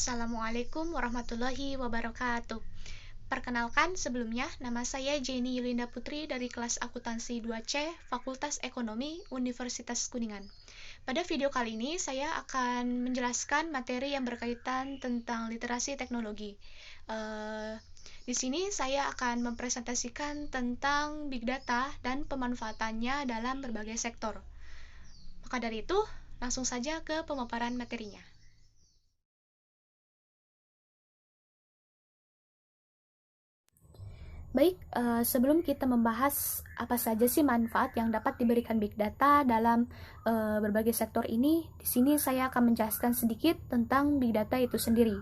Assalamualaikum warahmatullahi wabarakatuh. Perkenalkan sebelumnya, nama saya Jenny Yulinda Putri dari kelas akuntansi 2C, Fakultas Ekonomi, Universitas Kuningan. Pada video kali ini, saya akan menjelaskan materi yang berkaitan tentang literasi teknologi. Eh, di sini saya akan mempresentasikan tentang Big Data dan pemanfaatannya dalam berbagai sektor. Maka dari itu, langsung saja ke pemaparan materinya. Baik, sebelum kita membahas apa saja sih manfaat yang dapat diberikan Big Data dalam berbagai sektor ini, di sini saya akan menjelaskan sedikit tentang Big Data itu sendiri.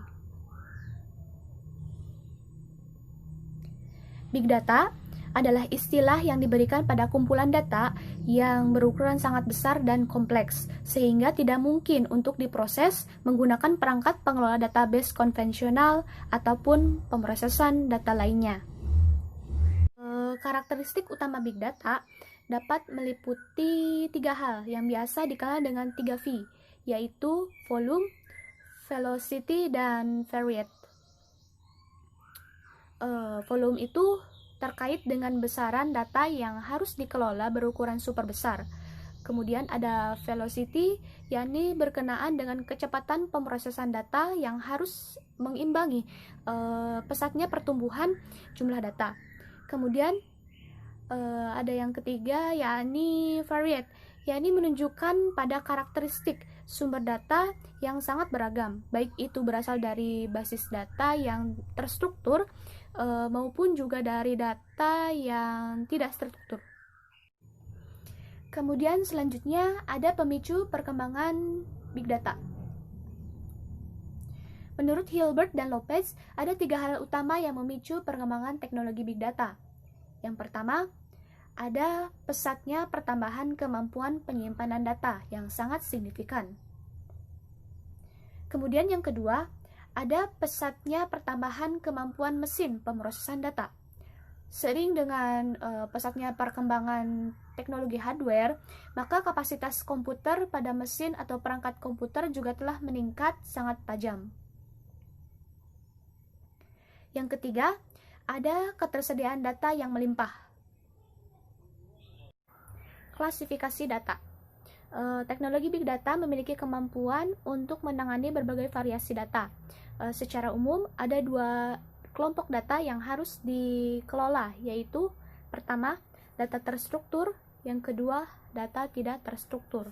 Big Data adalah istilah yang diberikan pada kumpulan data yang berukuran sangat besar dan kompleks, sehingga tidak mungkin untuk diproses menggunakan perangkat pengelola database konvensional ataupun pemrosesan data lainnya. Karakteristik utama Big Data dapat meliputi tiga hal yang biasa dikenal dengan 3V, yaitu volume, velocity, dan variety. Volume itu terkait dengan besaran data yang harus dikelola berukuran super besar. Kemudian ada velocity, yakni berkenaan dengan kecepatan pemrosesan data yang harus mengimbangi pesatnya pertumbuhan jumlah data. Kemudian ada yang ketiga, yakni variate, yakni menunjukkan pada karakteristik sumber data yang sangat beragam, baik itu berasal dari basis data yang terstruktur maupun juga dari data yang tidak terstruktur. Kemudian selanjutnya ada pemicu perkembangan Big Data. Menurut Hilbert dan Lopez, ada tiga hal utama yang memicu perkembangan teknologi Big Data. Yang pertama, ada pesatnya pertambahan kemampuan penyimpanan data yang sangat signifikan. Kemudian yang kedua, ada pesatnya pertambahan kemampuan mesin pemrosesan data. Seiring dengan pesatnya perkembangan teknologi hardware, maka kapasitas komputer pada mesin atau perangkat komputer juga telah meningkat sangat tajam. Yang ketiga, ada ketersediaan data yang melimpah. Klasifikasi data. Teknologi Big Data memiliki kemampuan untuk menangani berbagai variasi data. Secara umum, ada dua kelompok data yang harus dikelola, yaitu pertama, data terstruktur, yang kedua, data tidak terstruktur.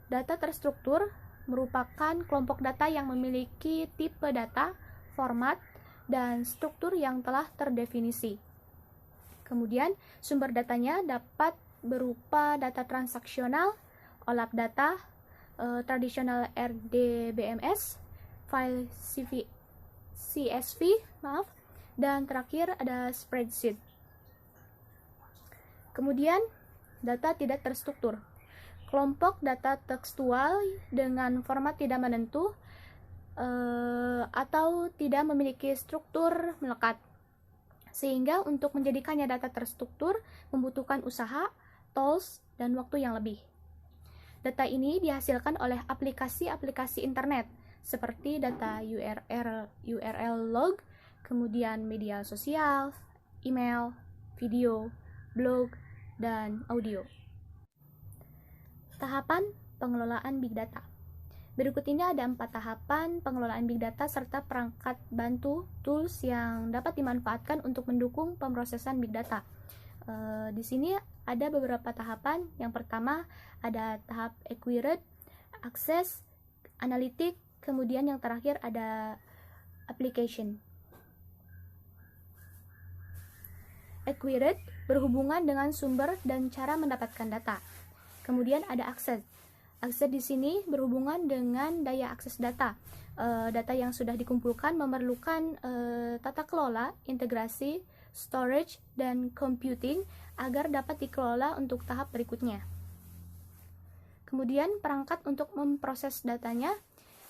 Data terstruktur merupakan kelompok data yang memiliki tipe data, format, dan struktur yang telah terdefinisi. Kemudian, sumber datanya dapat berupa data transaksional, OLAP data, tradisional RDBMS, file CSV, dan terakhir ada spreadsheet. Kemudian, data tidak terstruktur. Kelompok data tekstual dengan format tidak menentu atau tidak memiliki struktur melekat, sehingga untuk menjadikannya data terstruktur membutuhkan usaha, tools, dan waktu yang lebih. Data ini dihasilkan oleh aplikasi-aplikasi internet seperti data URL log, kemudian media sosial, email, video, blog, dan audio. Tahapan pengelolaan Big Data. Berikut ini ada 4 tahapan pengelolaan Big Data serta perangkat bantu tools yang dapat dimanfaatkan untuk mendukung pemrosesan Big Data. Di sini ada beberapa tahapan. Yang pertama ada tahap acquire, access, analytic, kemudian yang terakhir ada application. Acquire berhubungan dengan sumber dan cara mendapatkan data. Kemudian ada access. Akses di sini berhubungan dengan daya akses data. Data yang sudah dikumpulkan memerlukan tata kelola, integrasi, storage, dan computing agar dapat dikelola untuk tahap berikutnya. Kemudian perangkat untuk memproses datanya,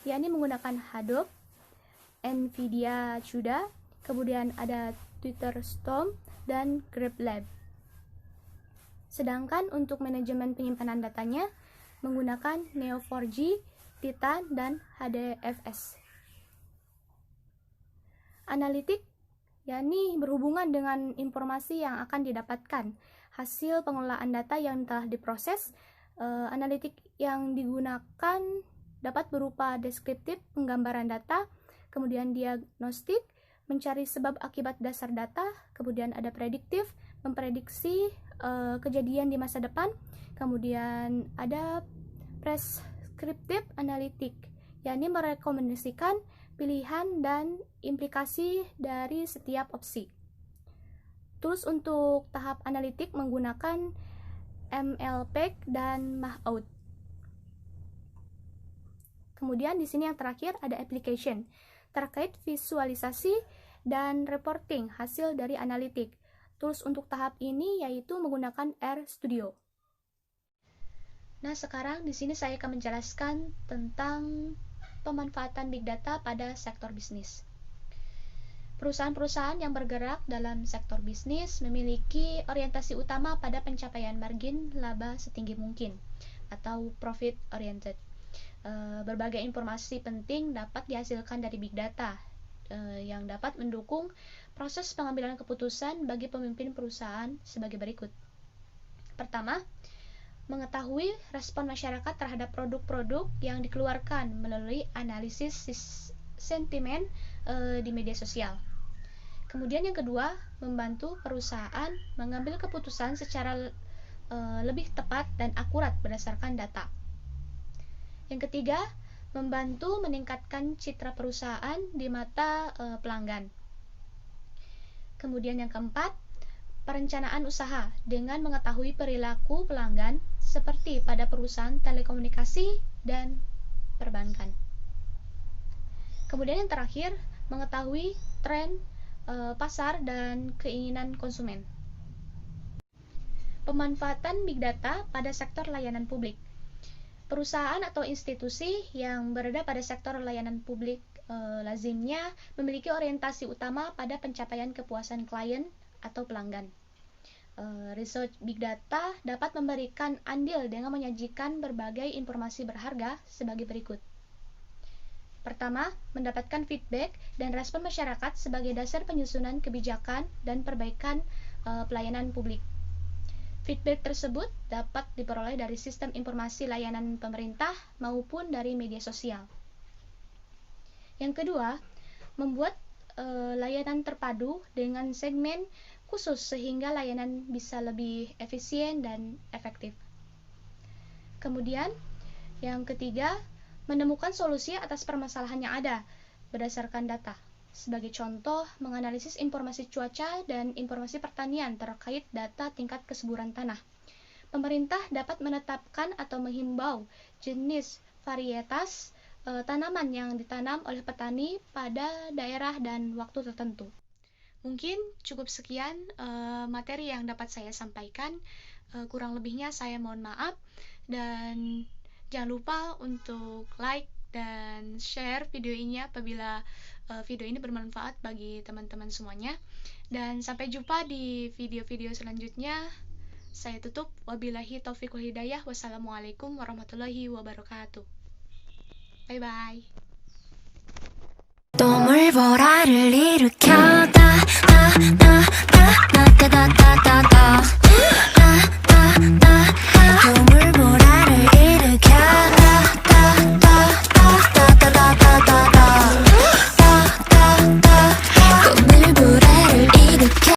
yakni menggunakan Hadoop, NVIDIA CUDA, kemudian ada Twitter Storm, dan GrabLab. Sedangkan untuk manajemen penyimpanan datanya, menggunakan Neo4j, Titan, dan HDFS. Analitik yakni berhubungan dengan informasi yang akan didapatkan, hasil pengelolaan data yang telah diproses. Analitik yang digunakan dapat berupa deskriptif, penggambaran data, kemudian diagnostik, mencari sebab akibat dasar data, kemudian ada prediktif, memprediksi kejadian di masa depan, kemudian ada preskriptif analitik, yakni merekomendasikan pilihan dan implikasi dari setiap opsi. Tools untuk tahap analitik menggunakan MLPAC dan MAHOUT. Kemudian di sini yang terakhir ada application terkait visualisasi dan reporting hasil dari analitik. Tools untuk tahap ini yaitu menggunakan RStudio. Nah, sekarang di sini saya akan menjelaskan tentang pemanfaatan big data pada sektor bisnis. Perusahaan-perusahaan yang bergerak dalam sektor bisnis memiliki orientasi utama pada pencapaian margin laba setinggi mungkin atau profit oriented. Berbagai informasi penting dapat dihasilkan dari big data yang dapat mendukung proses pengambilan keputusan bagi pemimpin perusahaan sebagai berikut. Pertama, mengetahui respon masyarakat terhadap produk-produk yang dikeluarkan melalui analisis sentimen di media sosial. Kemudian yang kedua, membantu perusahaan mengambil keputusan secara lebih tepat dan akurat berdasarkan data. Yang ketiga, membantu meningkatkan citra perusahaan di mata pelanggan. Kemudian yang keempat, perencanaan usaha dengan mengetahui perilaku pelanggan seperti pada perusahaan telekomunikasi dan perbankan. Kemudian yang terakhir, mengetahui tren pasar dan keinginan konsumen. Pemanfaatan big data pada sektor layanan publik. Perusahaan atau institusi yang berada pada sektor layanan publik lazimnya memiliki orientasi utama pada pencapaian kepuasan klien atau pelanggan. Research big data dapat memberikan andil dengan menyajikan berbagai informasi berharga sebagai berikut. Pertama, mendapatkan feedback dan respon masyarakat sebagai dasar penyusunan kebijakan dan perbaikan pelayanan publik. Feedback tersebut dapat diperoleh dari sistem informasi layanan pemerintah maupun dari media sosial. Yang kedua, membuat layanan terpadu dengan segmen khusus sehingga layanan bisa lebih efisien dan efektif. Kemudian, yang ketiga, menemukan solusi atas permasalahan yang ada berdasarkan data. Sebagai contoh, menganalisis informasi cuaca dan informasi pertanian terkait data tingkat kesuburan tanah. Pemerintah dapat menetapkan atau menghimbau jenis varietas tanaman yang ditanam oleh petani pada daerah dan waktu tertentu. Mungkin cukup sekian materi yang dapat saya sampaikan. Kurang lebihnya saya mohon maaf, dan jangan lupa untuk like dan share video ini apabila video ini bermanfaat bagi teman-teman semuanya. Dan sampai jumpa di video-video selanjutnya. Saya tutup. Wabillahi taufiq wal hidayah. Wassalamualaikum warahmatullahi wabarakatuh. Bye bye. 또 물 보라를 일으켜